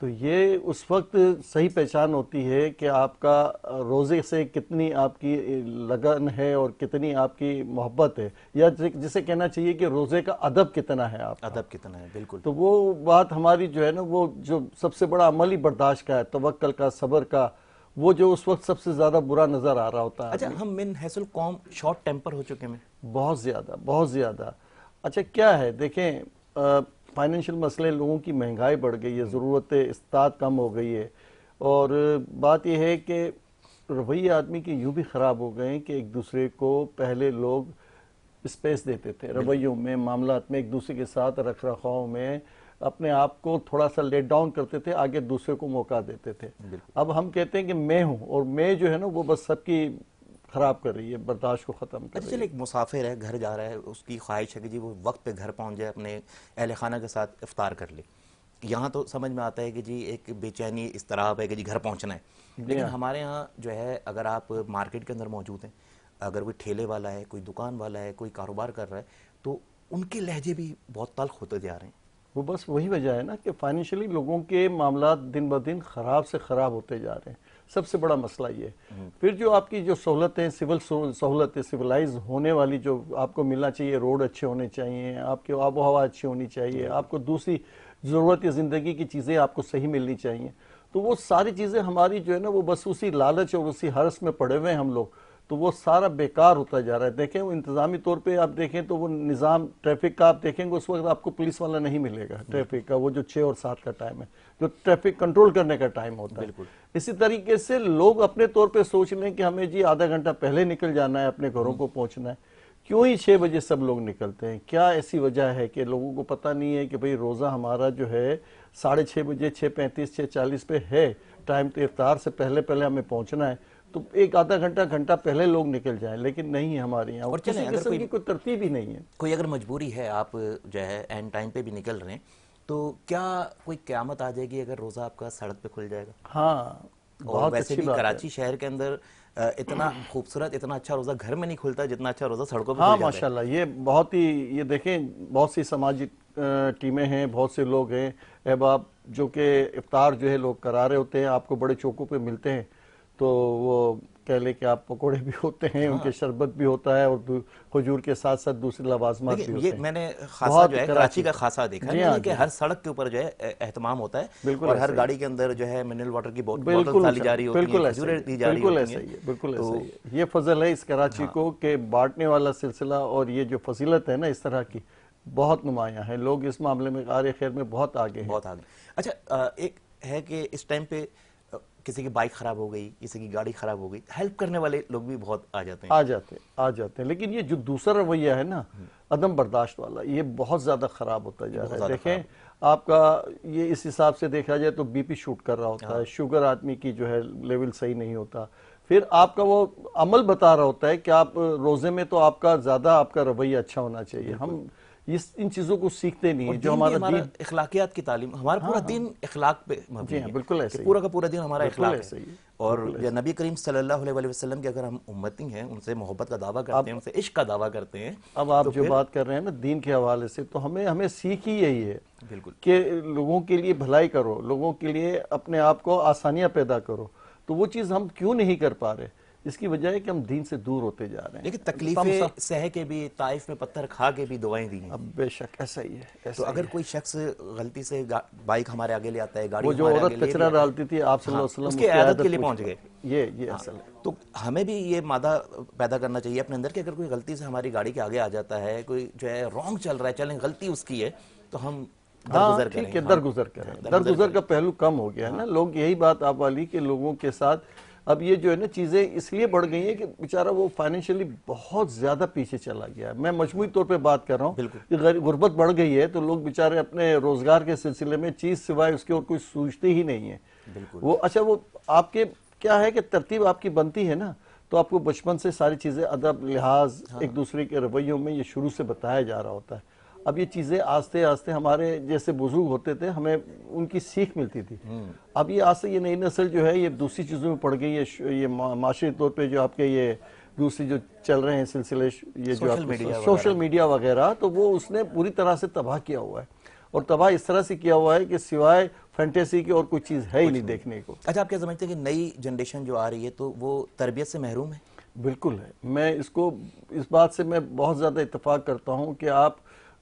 تو یہ اس وقت صحیح پہچان ہوتی ہے کہ آپ کا روزے سے کتنی آپ کی لگن ہے اور کتنی آپ کی محبت ہے، یا جسے کہنا چاہیے کہ روزے کا ادب کتنا ہے آپ کا۔ ادب کتنا ہے، بالکل۔ تو وہ بات ہماری جو ہے نا، وہ جو سب سے بڑا عملی برداشت کا ہے، توکل کا، صبر کا، وہ جو اس وقت سب سے زیادہ برا نظر آ رہا ہوتا ہے۔ اچھا، ہم من حیث القوم شارٹ ٹیمپر ہو چکے ہیں؟ بہت زیادہ، بہت زیادہ۔ اچھا کیا ہے، دیکھیں فائنینشیل مسئلے، لوگوں کی مہنگائی بڑھ گئی ہے، ضرورت استطاعت کم ہو گئی ہے، اور بات یہ ہے کہ رویے آدمی کے یوں بھی خراب ہو گئے ہیں کہ ایک دوسرے کو پہلے لوگ اسپیس دیتے تھے، رویوں میں، معاملات میں، ایک دوسرے کے ساتھ رکھ رکھاؤ میں اپنے آپ کو تھوڑا سا لیٹ ڈاؤن کرتے تھے، آگے دوسرے کو موقع دیتے تھے۔ اب ہم کہتے ہیں کہ میں ہوں، اور میں جو ہے نا وہ بس سب کی خراب کر رہی ہے، برداشت کو ختم کر اچھا رہی چلے، ایک مسافر ہے، گھر جا رہا ہے، اس کی خواہش ہے کہ جی وہ وقت پہ گھر پہنچ جائے، اپنے اہل خانہ کے ساتھ افطار کر لے۔ یہاں تو سمجھ میں آتا ہے کہ جی ایک بے چینی، اضطراب ہے کہ جی گھر پہنچنا ہے، لیکن ہمارے ہاں جو ہے اگر آپ مارکیٹ کے اندر موجود ہیں، اگر کوئی ٹھیلے والا ہے، کوئی دکان والا ہے، کوئی کاروبار کر رہا ہے، تو ان کے لہجے بھی بہت تلخ ہوتے جا رہے ہیں۔ وہ بس وہی وجہ ہے نا کہ فائنینشلی لوگوں کے معاملات دن بدن خراب سے خراب ہوتے جا رہے ہیں، سب سے بڑا مسئلہ یہ ہے۔ پھر جو آپ کی جو سہولتیں، سول سہولتیں، سویلائز ہونے والی جو آپ کو ملنا چاہیے، روڈ اچھے ہونے چاہیے، آپ کی آب و ہوا اچھی ہونی چاہیے، آپ کو دوسری ضرورت زندگی کی چیزیں آپ کو صحیح ملنی چاہیے، تو وہ ساری چیزیں ہماری جو ہے نا وہ بس اسی لالچ اور اسی ہرس میں پڑے ہوئے ہیں ہم لوگ، تو وہ سارا بیکار ہوتا جا رہا ہے۔ دیکھیں وہ انتظامی طور پہ آپ دیکھیں تو وہ نظام ٹریفک کا آپ دیکھیں گے، اس وقت آپ کو پولیس والا نہیں ملے گا ٹریفک کا، وہ جو 6 اور 7 کا ٹائم ہے، جو ٹریفک کنٹرول کرنے کا ٹائم ہوتا ہے۔ اسی طریقے سے لوگ اپنے طور پہ سوچ لیں کہ ہمیں جی آدھا گھنٹہ پہلے نکل جانا ہے، اپنے گھروں کو پہنچنا ہے۔ کیوں ہی 6 بجے سب لوگ نکلتے ہیں؟ کیا ایسی وجہ ہے کہ لوگوں کو پتہ نہیں ہے کہ بھئی روزہ ہمارا جو ہے 6:30 بجے، 6:35، 6:40 پہ ہے ٹائم، تو افطار سے پہلے ہمیں پہنچنا ہے، تو ایک آدھا گھنٹہ پہلے لوگ نکل جائیں، لیکن نہیں ہے ہمارے یہاں، اور کسی قسم کی کوئی ترتیب ہی نہیں ہے۔ کوئی اگر مجبوری ہے، آپ جو ہے اینڈ ٹائم پہ بھی نکل رہے ہیں، تو کیا کوئی قیامت آ جائے گی اگر روزہ آپ کا سڑک پہ کھل جائے گا؟ ہاں، اور بہت ویسے اچھی بھی بات ہے۔ کراچی شہر کے اندر اتنا خوبصورت، اتنا اچھا روزہ گھر میں نہیں کھلتا جتنا اچھا روزہ سڑکوں پہ ہاں کھل جاتا ہے۔ ماشاءاللہ، یہ بہت ہی، یہ دیکھیں بہت سی سماجی ٹیمیں ہیں، بہت سے لوگ ہیں احباب، جو کہ افطار جو ہے لوگ کرا رہے ہوتے ہیں، آپ کو بڑے چوکوں پہ ملتے ہیں، تو وہ کہہ لیں کہ آپ پکوڑے بھی ہوتے ہیں، ان کے شربت بھی ہوتا ہے، اور کھجور کے ساتھ ساتھ دوسری لوازمات بھی دیکھیں ہوتے یہ ہیں۔ میں نے خاصا جو ہے کراچی کا خاصا دیکھا ہے، جی میں ہاں، نے کہ ہر سڑک کے اوپر جو ہے اہتمام ہوتا ہے، اور ہر گاڑی کے اندر جو ہے منرل واٹر کی بوتل ڈالی جا رہی ہوتی ہیں، کھجوریں دی جا رہی ہوتی ہیں۔ بالکل ایسا ہی ہے، بالکل ایسا ہی ہے۔ یہ فضل ہے اس کراچی کو کہ بانٹنے والا سلسلہ اور یہ جو فضیلت ہے نا اس طرح کی، بہت نمایاں ہے، لوگ اس معاملے میں غار خیر میں بہت آگے ہیں۔ بہت آگے۔ اچھا ایک ہے کہ اس ٹائم پہ کسی کی بائک خراب ہو گئی، کسی کی گاڑی خراب ہو گئی، ہیلپ کرنے والے لوگ بھی بہت آ جاتے ہیں۔ آ جاتے ہیں، لیکن یہ جو دوسرا رویہ ہے نا عدم برداشت والا، یہ بہت زیادہ خراب ہوتا جا رہا ہے۔ دیکھیں آپ کا یہ اس حساب سے دیکھا جائے تو بی پی شوٹ کر رہا ہوتا ہے، شوگر آدمی کی جو ہے لیول صحیح نہیں ہوتا، پھر آپ کا وہ عمل بتا رہا ہوتا ہے کہ آپ روزے میں تو آپ کا زیادہ آپ کا رویہ اچھا ہونا چاہیے۔ ہم ان چیزوں کو سیکھتے نہیں ہیں، جو ہمارا دین، اخلاقیات کی تعلیم، ہمارا پورا دین اخلاق پہ مبنی ہے، بالکل ایسے ہی، پورا کا پورا دین ہمارا اخلاق ہے۔ ہی اور نبی کریم صلی اللہ علیہ وسلم کے اگر ہم امتی ہیں، ان سے محبت کا دعویٰ کرتے ہیں، ان سے عشق کا دعویٰ کرتے ہیں۔ اب آپ جو بات کر رہے ہیں نا دین کے حوالے سے، تو ہمیں سیکھ ہی یہی ہے کہ لوگوں کے لیے بھلائی کرو، لوگوں کے لیے اپنے آپ کو آسانیاں پیدا کرو، تو وہ چیز ہم کیوں نہیں کر پا رہے؟ اس کی وجہ ہے کہ ہم دین سے دور ہوتے جا رہے ہیں۔ لیکن تکلیفیں سہ کے بھی، طائف میں پتھر کھا کے بھی دعائیں دی ہیں۔ اب بے شک ایسا ہی ہے۔ تو اگر کوئی شخص غلطی سے بائک ہمارے آگے لے آتا ہے، گاڑی وہ جو ہمارے عورت آگے لے کچرا ڈالتی تھی آپ صلی اللہ علیہ وسلم اس کی عیادت کے لیے پہنچ گئے، یہ اصل ہے۔ تو ہمیں بھی یہ مادہ پیدا کرنا چاہیے اپنے اندر کہ اگر کوئی غلطی سے ہماری گاڑی کے آگے آ جاتا ہے، کوئی جو ہے رانگ چل رہا ہے، چلیں غلطی اس کی ہے، تو ہم درگزر کریں۔ ٹھیک ہے، درگزر کریں۔ درگزر کا پہلو کم ہو گیا ہے نا، لوگ یہی بات آپ والی کہ لوگوں کے ساتھ اب یہ جو ہے نا چیزیں اس لیے بڑھ گئی ہیں کہ بیچارہ وہ فائنینشلی بہت زیادہ پیچھے چلا گیا ہے۔ میں مجموعی طور پہ بات کر رہا ہوں کہ غربت بڑھ گئی ہے، تو لوگ بیچارے اپنے روزگار کے سلسلے میں چیز سوائے اس کے اور کوئی سوچتے ہی نہیں ہیں۔ وہ اچھا، وہ آپ کے کیا ہے کہ ترتیب آپ کی بنتی ہے نا، تو آپ کو بچپن سے ساری چیزیں ادب، لحاظ، ایک دوسرے کے رویوں میں یہ شروع سے بتایا جا رہا ہوتا ہے۔ اب یہ چیزیں آہستہ آہستہ ہمارے جیسے بزرگ ہوتے تھے، ہمیں ان کی سیکھ ملتی تھی۔ اب یہ آج سے یہ نئی نسل جو ہے یہ دوسری چیزوں میں پڑ گئی ہے، یہ معاشرے طور پہ جو آپ کے یہ دوسری جو چل رہے ہیں سلسلے، یہ جو سوشل میڈیا وغیرہ، تو وہ اس نے پوری طرح سے تباہ کیا ہوا ہے۔ اور تباہ اس طرح سے کیا ہوا ہے کہ سوائے فینٹیسی کی اور کوئی چیز ہے ہی نہیں دیکھنے کو. اچھا آپ کیا سمجھتے ہیں کہ نئی جنریشن جو آ رہی ہے تو وہ تربیت سے محروم ہے؟ بالکل ہے. میں اس بات سے میں بہت زیادہ اتفاق کرتا ہوں کہ آپ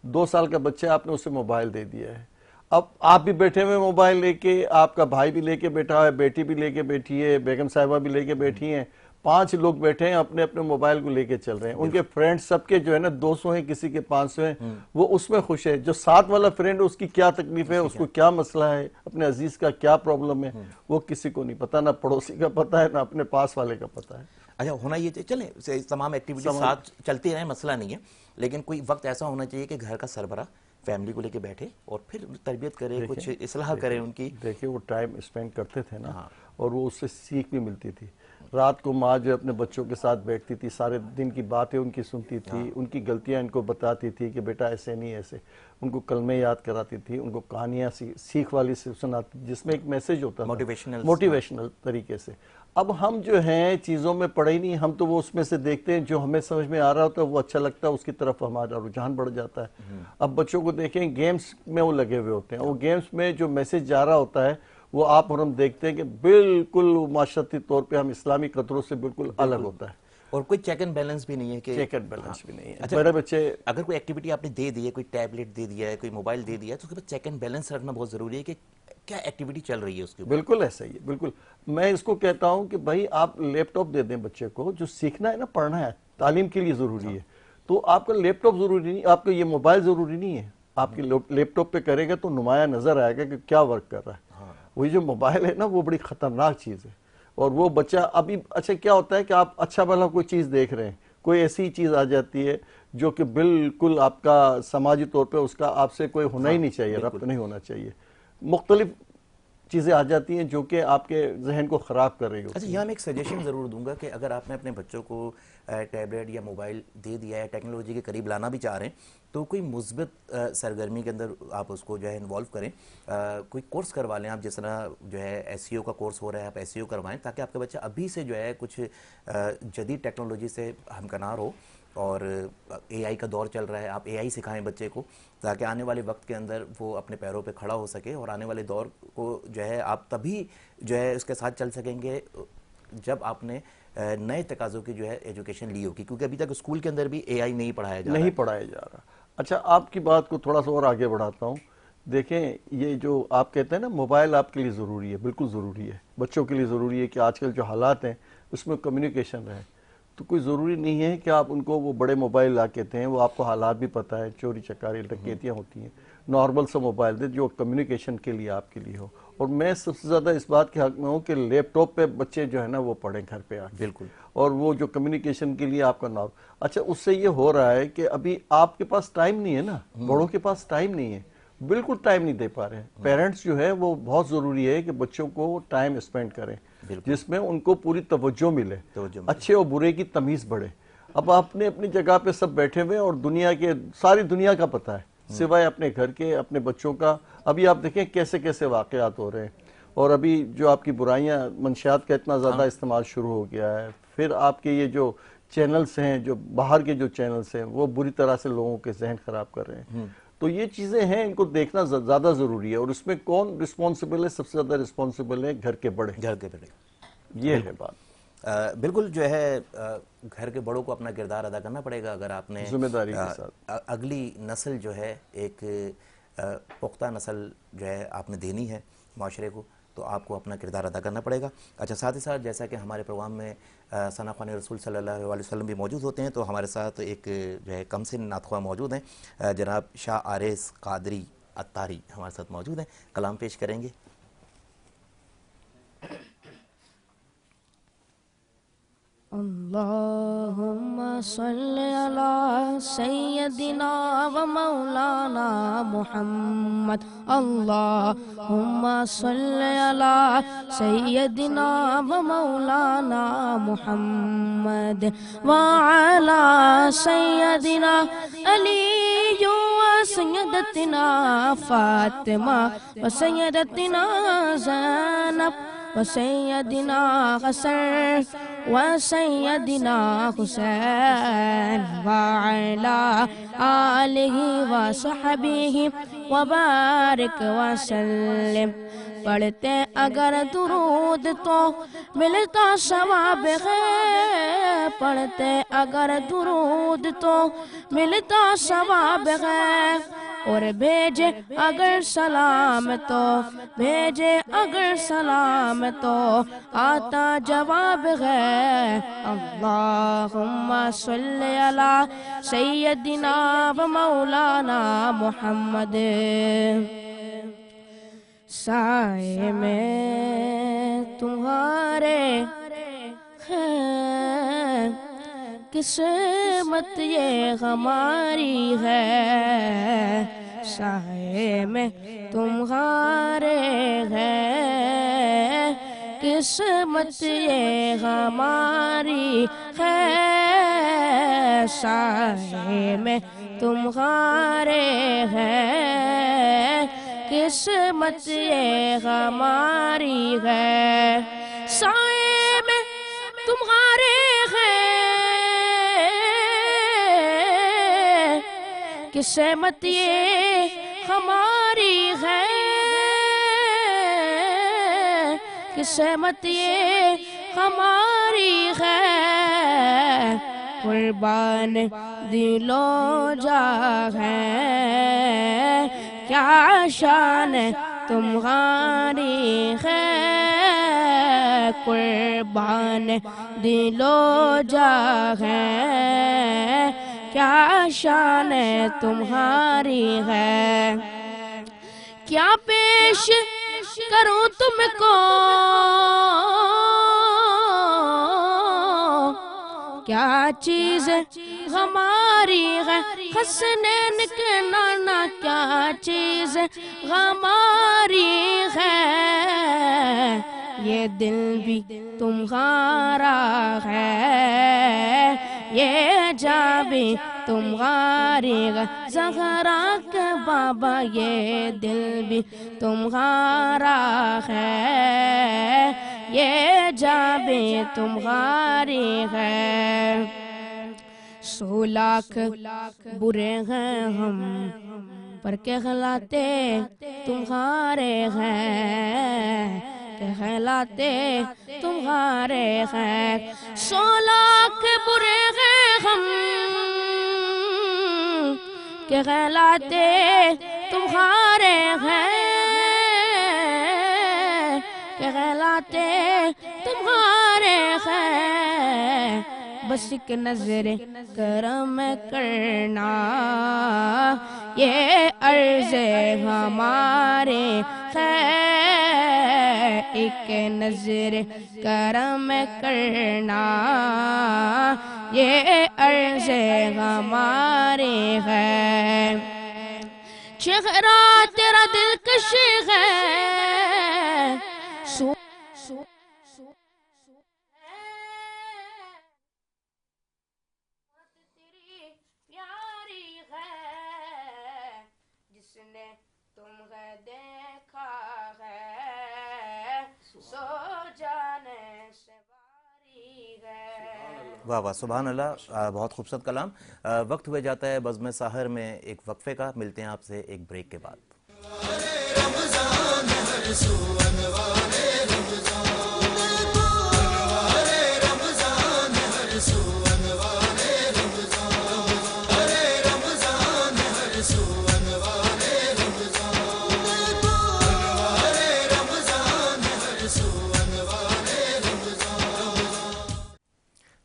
2 سال کا بچہ آپ نے اسے موبائل دے دیا ہے. اب آپ بھی بیٹھے ہوئے موبائل لے کے, آپ کا بھائی بھی لے کے بیٹھا ہے, بیٹی بھی لے کے بیٹھی ہے, بیگم صاحبہ بھی لے کے بیٹھی ہیں, 5 لوگ بیٹھے ہیں اپنے اپنے موبائل کو لے کے چل رہے ہیں. ان کے فرینڈ سب کے جو ہے نا 200 ہیں, کسی کے 500 ہیں, وہ اس میں خوش ہے. جو ساتھ والا فرینڈ اس کی کیا تکلیف ہے, اس کو کیا مسئلہ ہے, اپنے عزیز کا کیا پرابلم ہے, وہ کسی کو نہیں پتا, نہ پڑوسی کا پتا ہے نہ اپنے پاس والے کا پتا ہے. اچھا ہونا یہ چلیں تمام ایکٹیویٹی ساتھ چلتی رہیں, مسئلہ نہیں ہے, لیکن کوئی وقت ایسا ہونا چاہیے کہ گھر کا سربراہ فیملی کو لے کے بیٹھے اور پھر تربیت کرے, کچھ اصلاح کرے ان کی. دیکھیں وہ ٹائم اسپینڈ کرتے تھے نا, اور وہ اس سے سیکھ بھی ملتی تھی. رات کو ماں جو اپنے بچوں کے ساتھ بیٹھتی تھی, سارے دن کی باتیں ان کی سنتی تھی, ان کی غلطیاں ان کو بتاتی تھی کہ بیٹا ایسے نہیں ایسے, ان کو کلمے یاد کراتی تھی, ان کو کہانیاں سیکھ والی سے سناتی جس میں ایک میسج ہوتا تھا موٹیویشنل طریقے سے. اب ہم جو ہیں چیزوں میں پڑے ہی نہیں, ہم تو وہ اس میں سے دیکھتے ہیں جو ہمیں سمجھ میں آ رہا ہوتا ہے, وہ اچھا لگتا ہے, اس کی طرف ہمارا رجحان بڑھ جاتا ہے. اب بچوں کو دیکھیں گیمز میں وہ لگے ہوئے ہوتے ہیں, وہ گیمز میں جو میسج جا رہا ہوتا ہے وہ آپ اور ہم دیکھتے ہیں کہ بالکل معاشرتی طور پہ ہم اسلامی قدروں سے بالکل الگ ہوتا ہے, اور کوئی چیک اینڈ بیلنس بھی نہیں ہے کہ چیک اینڈ بیلنس بھی نہیں ہے. اچھا میرے بچے اگر کوئی ایکٹیویٹی آپ نے دے دی ہے, کوئی ٹیبلٹ دے دیا ہے, کوئی موبائل دے دیا ہے, تو اس کے بعد چیک اینڈ بیلنس رکھنا بہت ضروری ہے کہ کیا ایکٹیویٹی چل رہی ہے اس کے اوپر. بالکل ایسا ہی ہے. بالکل میں اس کو کہتا ہوں کہ بھائی آپ لیپ ٹاپ دے دیں بچے کو, جو سیکھنا ہے نا, پڑھنا ہے, تعلیم کے لیے ضروری ہے, تو آپ کا لیپ ٹاپ ضروری نہیں, آپ کا یہ موبائل ضروری نہیں ہے. آپ کے لیپ ٹاپ پہ کرے گا تو نمایاں نظر آئے گا کہ کیا ورک کر رہا ہے. وہی جو موبائل ہے نا وہ بڑی خطرناک چیز ہے. اور وہ بچہ ابھی اچھا کیا ہوتا ہے کہ آپ اچھا بھلا کوئی چیز دیکھ رہے ہیں, کوئی ایسی چیز آ جاتی ہے جو کہ بالکل آپ کا سماجی طور پہ اس کا آپ سے کوئی ہونا ہی نہیں چاہیے, ربط نہیں ہونا چاہیے. مختلف چیزیں آ جاتی ہیں جو کہ آپ کے ذہن کو خراب کر رہی ہوتی ہیں. اچھا یہاں میں ایک سجیشن ضرور دوں گا کہ اگر آپ نے اپنے بچوں کو ٹیبلیٹ یا موبائل دے دیا ہے, ٹیکنالوجی کے قریب لانا بھی چاہ رہے ہیں, تو کوئی مثبت سرگرمی کے اندر آپ اس کو جو ہے انوالو کریں, کوئی کورس کروا لیں آپ, جس طرح جو ہے ایس سی او کا کورس ہو رہا ہے آپ ایس سی او کروائیں, تاکہ آپ کا بچہ ابھی سے جو ہے کچھ جدید ٹیکنالوجی سے ہمکنار ہو. اور اے آئی کا دور چل رہا ہے, آپ اے آئی سکھائیں بچے کو, تاکہ آنے والے وقت کے اندر وہ اپنے پیروں پہ کھڑا ہو سکے, اور آنے والے دور کو جو ہے آپ تبھی جو ہے اس کے ساتھ چل سکیں گے جب آپ نے نئے تقاضوں کی جو ہے ایجوکیشن لی ہوگی, کیونکہ ابھی تک اسکول کے اندر بھی اے آئی نہیں پڑھایا جا رہا. اچھا آپ کی بات کو تھوڑا سا اور آگے بڑھاتا ہوں. دیکھیں یہ جو آپ کہتے ہیں نا موبائل آپ کے لیے ضروری ہے, بالکل ضروری ہے, بچوں کے لیے ضروری ہے کہ آج کل جو حالات ہیں اس میں کمیونیکیشن رہے. تو کوئی ضروری نہیں ہے کہ آپ ان کو وہ بڑے موبائل لا کے دیں, وہ آپ کو حالات بھی پتہ ہے, چوری چکاری ڈکیتیاں ہوتی ہیں. نارمل سا موبائل دیں جو کمیونیکیشن کے لیے آپ کے لیے ہو. اور میں سب سے زیادہ اس بات کے حق میں ہوں کہ لیپ ٹاپ پہ بچے جو ہے نا وہ پڑھیں گھر پہ آ کے, بالکل, اور وہ جو کمیونیکیشن کے لیے آپ کا نام. اچھا اس سے یہ ہو رہا ہے کہ ابھی آپ کے پاس ٹائم نہیں ہے نا, بڑوں کے پاس ٹائم نہیں ہے, بالکل ٹائم نہیں دے پا رہے ہیں. پیرنٹس جو ہے وہ بہت ضروری ہے کہ بچوں کو ٹائم اسپینڈ کریں جس میں ان کو پوری توجہ ملے, اچھے اور برے کی تمیز بڑھے. اب آپ نے اپنی جگہ پہ سب بیٹھے ہوئے اور دنیا کے ساری دنیا کا پتہ ہے سوائے اپنے گھر کے, اپنے بچوں کا. ابھی آپ دیکھیں کیسے کیسے واقعات ہو رہے ہیں, اور ابھی جو آپ کی برائیاں منشیات کا اتنا زیادہ استعمال شروع ہو گیا ہے. پھر آپ کے یہ جو چینلز ہیں, جو باہر کے جو چینلز ہیں, وہ بری طرح سے لوگوں کے ذہن خراب کر رہے ہیں. تو یہ چیزیں ہیں, ان کو دیکھنا زیادہ ضروری ہے. اور اس میں کون رسپانسبل ہے؟ سب سے زیادہ رسپانسبل ہے گھر کے بڑے. یہ ہے بات. بالکل جو ہے گھر کے بڑوں کو اپنا کردار ادا کرنا پڑے گا. اگر آپ نے ذمہ داری کے ساتھ اگلی نسل جو ہے ایک پختہ نسل جو ہے آپ نے دینی ہے معاشرے کو, تو آپ کو اپنا کردار ادا کرنا پڑے گا. اچھا ساتھ ہی ساتھ جیسا کہ ہمارے پروگرام میں ثنا خوان رسول صلی اللہ علیہ وسلم بھی موجود ہوتے ہیں, تو ہمارے ساتھ ایک جو ہے کم سن نعت خواہ موجود ہیں, جناب شاہ آریز قادری عطاری ہمارے ساتھ موجود ہیں, کلام پیش کریں گے. اللہم صلی علی سیدنا و مولانا محمد. اللہم صلی علی سیدنا و مولانا محمد وعلی سیدنا علی و سیدتنا فاطمہ و سیدتنا زینب وسيدنا حسن وسيدنا حسين وعلى آله وصحبه وبارك وسلم. پڑھتے اگر درود تو ملتا ثواب ہے، پڑھتے اگر درود تو ملتا ثواب ہے، اور بھیجے اگر سلام تو بھیجے اگر سلام تو آتا جواب ہے. اللہم صلی علی سیدنا و مولانا محمد. سائے میں تمہارے ہیں قسمت یہ ہماری ہے، سائے میں تمہارے ہیں قسمت یہ ہماری ہے، سائے میں تمہارے ہیں قسمت یہ ہماری ہے، سائے میں تمہارے ہیں قسمت یہ ہماری ہے، قسمت یہ ہماری ہے، قربان دل و جاں ہے کیا شان تمہاری ہے، قربان دل و جاں ہے کیا شان تمہاری ہے. کیا پیش کروں تم کو کیا چیز ہماری ہے، حسنین کے نانا کیا چیز ہماری ہے، یہ دل بھی تمہارا ہے، یہ جاں بھی تمہاری ہے، زہرا کے بابا یہ دل بھی تمہارا ہے، یہ جاں بھی تمہاری ہے. 100 لاکھ برے ہیں ہم پر کہلاتے تمہارے ہیں، کہلاتے تمہارے ہیں. 100 لاکھ برے ہیں ہم کہلاتے تمہارے ہیں، کہلاتے تمہارے ہیں. بس ایک نظر کرم کرنا یہ عرض ہمارے ہے، ایک نظر کرم کرنا یہ عرض ہمارے ہے. چہرہ تیرا دلکش ہے، واہ واہ سبحان اللہ، بہت خوبصورت کلام. وقت ہوئے جاتا ہے بزم سحر میں ایک وقفے کا. ملتے ہیں آپ سے ایک بریک کے بعد. رمضان ہر سو انوار رمضان، انوار رمضان ہر سو انوار رمضان، ارے رمضان ہر سو انوار رمضان، انوار رمضان ہر سو انوار رمضان.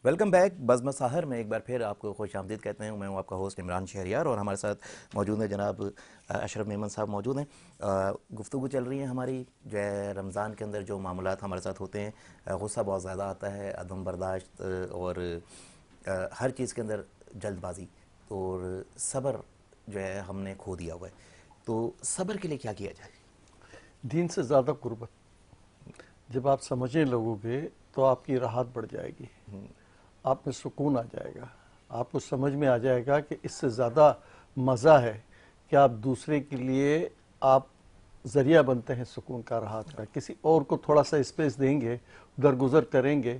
Welcome back. بزم سحر میں ایک بار پھر آپ کو خوش آمدید کہتے ہیں. میں ہوں آپ کا ہوسٹ عمران شہریار اور ہمارے ساتھ موجود ہیں جناب اشرف میمن صاحب موجود ہیں. گفتگو چل رہی ہے ہماری جو ہے رمضان کے اندر جو معاملات ہمارے ساتھ ہوتے ہیں. غصہ بہت زیادہ آتا ہے، عدم برداشت اور ہر چیز کے اندر جلد بازی، اور صبر جو ہے ہم نے کھو دیا ہوا ہے. تو صبر کے لیے کیا کیا جائے؟ دین سے زیادہ قربت جب آپ سمجھیں لوگوں کے تو آپ کی راحت بڑھ جائے گی، آپ میں سکون آ جائے گا، آپ کو سمجھ میں آ جائے گا کہ اس سے زیادہ مزہ ہے کہ آپ دوسرے کے لیے آپ ذریعہ بنتے ہیں سکون کا، راحت کا. کسی اور کو تھوڑا سا اسپیس دیں گے، درگزر کریں گے،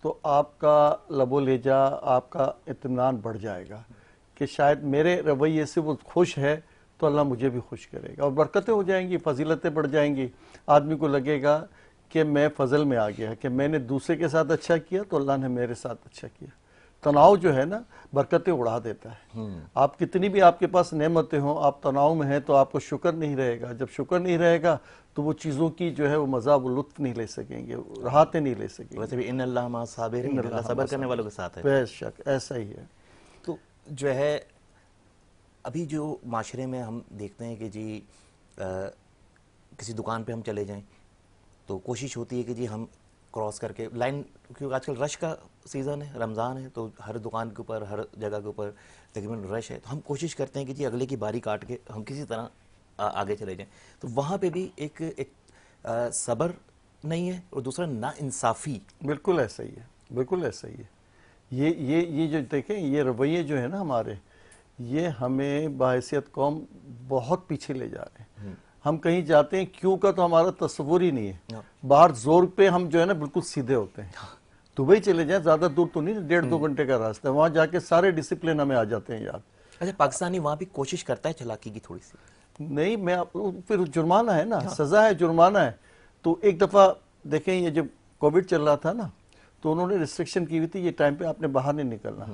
تو آپ کا لب و لہجہ، آپ کا اطمینان بڑھ جائے گا کہ شاید میرے رویے سے وہ خوش ہے تو اللہ مجھے بھی خوش کرے گا، اور برکتیں ہو جائیں گی، فضیلتیں بڑھ جائیں گی. آدمی کو لگے گا کہ میں فضل میں آ گیا، کہ میں نے دوسرے کے ساتھ اچھا کیا تو اللہ نے میرے ساتھ اچھا کیا. تناؤ جو ہے نا برکتیں اڑا دیتا ہے. آپ کتنی بھی آپ کے پاس نعمتیں ہوں، آپ تناؤ میں ہیں تو آپ کو شکر نہیں رہے گا. جب شکر نہیں رہے گا تو وہ چیزوں کی جو ہے وہ مزہ، وہ لطف نہیں لے سکیں گے، راحتیں نہیں لے سکیں گے. ویسے بھی ان اللہ مع الصابرین، اللہ صبر کرنے والوں کے ساتھ ہے. بے شک ایسا ہی ہے. تو جو ہے ابھی جو معاشرے میں ہم دیکھتے ہیں کہ جی کسی دکان پہ ہم چلے جائیں تو کوشش ہوتی ہے کہ جی ہم کراس کر کے لائن، کیونکہ آج کل رش کا سیزن ہے، رمضان ہے، تو ہر دکان کے اوپر، ہر جگہ کے اوپر تقریباً رش ہے، تو ہم کوشش کرتے ہیں کہ جی اگلے کی باری کاٹ کے ہم کسی طرح آگے چلے جائیں. تو وہاں پہ بھی ایک صبر نہیں ہے، اور دوسرا نا انصافی. بالکل ایسا ہی ہے، بالکل ایسا ہی ہے. یہ جو دیکھیں، یہ رویے جو ہے نا ہمارے، یہ ہمیں بحیثیت قوم بہت پیچھے لے جا رہے ہیں. ہم کہیں جاتے ہیں کیوں کا تو ہمارا تصور ہی نہیں ہے. باہر زور پہ ہم جو ہے نا بالکل سیدھے ہوتے ہیں. دبئی چلے جائیں، زیادہ دور تو نہیں، 1.5-2 گھنٹے کا راستہ ہے، وہاں جا کے سارے ڈسپلن ہمیں آ جاتے ہیں یاد. اچھا، پاکستانی وہاں بھی کوشش کرتا ہے چلاکی کی تھوڑی سی؟ نہیں، پھر جرمانہ ہے نا، سزا ہے، جرمانہ ہے. تو ایک دفعہ دیکھیں، یہ جب کووڈ چل رہا تھا نا، تو انہوں نے ریسٹرکشن کی ہوئی تھی، یہ ٹائم پہ آپ نے باہر نہیں نکلنا.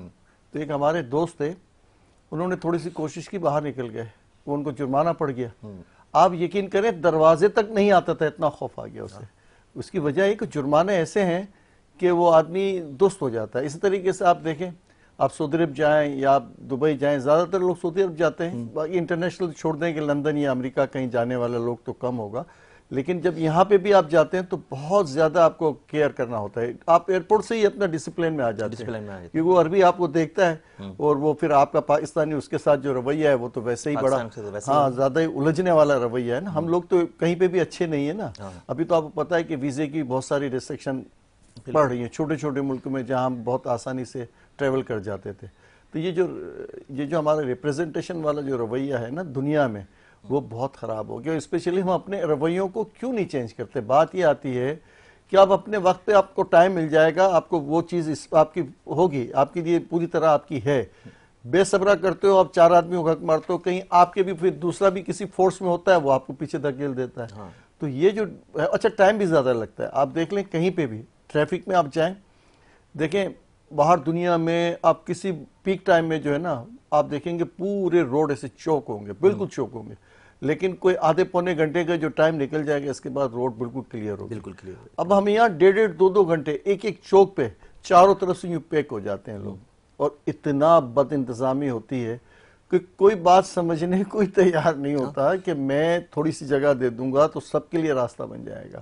تو ایک ہمارے دوست تھے، انہوں نے تھوڑی سی کوشش کی، باہر نکل گئے، وہ ان کو جرمانہ پڑ گیا. آپ یقین کریں دروازے تک نہیں آتا تھا، اتنا خوف آ گیا اسے. اس کی وجہ ہے کہ جرمانے ایسے ہیں کہ وہ آدمی درست ہو جاتا ہے. اسی طریقے سے آپ دیکھیں، آپ سعودی عرب جائیں یا آپ دبئی جائیں، زیادہ تر لوگ سعودی عرب جاتے ہیں، باقی انٹرنیشنل چھوڑ دیں کہ لندن یا امریکہ کہیں جانے والے لوگ تو کم ہوگا. لیکن جب یہاں پہ بھی آپ جاتے ہیں تو بہت زیادہ آپ کو کیئر کرنا ہوتا ہے. آپ ایئرپورٹ سے ہی اپنا ڈسپلن میں آ جاتے ہیں، کیونکہ وہ عربی آپ کو دیکھتا ہے، اور وہ پھر آپ کا پاکستانی اس کے ساتھ جو رویہ ہے وہ تو ویسے ہی بڑا، ہاں، زیادہ ہی الجھنے والا رویہ ہے نا. ہم لوگ تو کہیں پہ بھی اچھے نہیں ہیں نا. ابھی تو آپ کو پتا ہے کہ ویزے کی بہت ساری ریسٹرکشن پڑ رہی ہیں چھوٹے چھوٹے ملک میں، جہاں ہم بہت آسانی سے ٹریول کر جاتے تھے. تو یہ جو ہمارا ریپریزنٹیشن والا جو رویہ ہے نا دنیا میں، وہ بہت خراب ہو گیا. اسپیشلی ہم اپنے رویوں کو کیوں نہیں چینج کرتے؟ بات یہ آتی ہے کہ آپ اپنے وقت پہ، آپ کو ٹائم مل جائے گا، آپ کو وہ چیز آپ کی ہوگی، آپ کے لیے پوری طرح آپ کی ہے. بے صبرا کرتے ہو، آپ 4 آدمیوں کو حق مارتے ہو، کہیں آپ کے بھی پھر دوسرا بھی کسی فورس میں ہوتا ہے، وہ آپ کو پیچھے دھکیل دیتا ہے. تو یہ جو اچھا ٹائم بھی زیادہ لگتا ہے. آپ دیکھ لیں کہیں پہ بھی ٹریفک میں آپ جائیں، دیکھیں باہر دنیا میں آپ کسی پیک ٹائم میں جو ہے نا، آپ دیکھیں گے پورے روڈ ایسے چوک ہوں گے، بالکل چوک ہوں گے. لیکن کوئی آدھے پونے گھنٹے کا جو ٹائم نکل جائے گا، اس کے بعد روڈ بالکل کلیئر ہوگا. بالکل کلیئر. اب ہم یہاں 1.5-2 گھنٹے ایک چوک پہ چاروں طرف سے یوں پیک ہو جاتے ہیں لوگ، اور اتنا بد انتظامی ہوتی ہے کہ کوئی بات سمجھنے کوئی تیار نہیں ہوتا کہ میں تھوڑی سی جگہ دے دوں گا تو سب کے لیے راستہ بن جائے گا.